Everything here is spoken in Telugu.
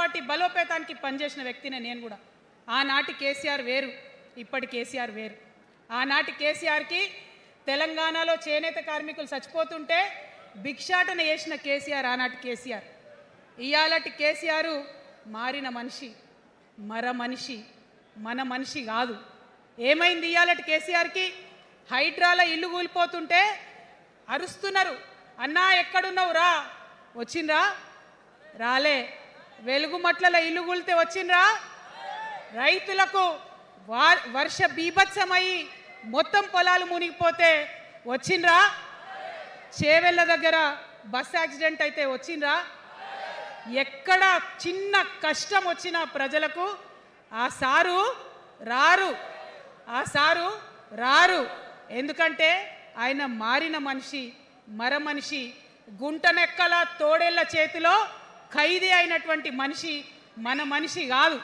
పార్టీ బలోపేతానికి పనిచేసిన వ్యక్తినే నేను కూడా. ఆనాటి కేసీఆర్ వేరు, ఇప్పటి కేసీఆర్ వేరు. ఆనాటి కేసీఆర్కి తెలంగాణలో చేనేత కార్మికులు చచ్చిపోతుంటే భిక్షాటన చేసిన కేసీఆర్ ఆనాటి కేసీఆర్. ఇయాలటి కేసీఆర్ మారిన మనిషి, మనిషి, మన మనిషి కాదు. ఏమైంది ఇయాలటి కేసీఆర్కి? హైడ్రాల ఇల్లు కూలిపోతుంటే అరుస్తున్నారు, అన్నా ఎక్కడున్నావు రా, వచ్చిండ్రా? రాలే. వెలుగుమట్లలో ఇల్లు కూలితే వచ్చిండ్రా? రైతులకు వర్ష బీభత్సమై మొత్తం పొలాలు మునిగిపోతే వచ్చిండ్రా? చేవెళ్ళ దగ్గర బస్ యాక్సిడెంట్ అయితే వచ్చిండ్రా? ఎక్కడ చిన్న కష్టం వచ్చిన ప్రజలకు ఆ సారు రారు, ఆ సారు రారు. ఎందుకంటే ఆయన మారిన మనిషి, మనిషి, గుంటనెక్కల తోడేళ్ల చేతిలో ఖైదీ అయినటువంటి మనిషి, మన మనిషి కాదు.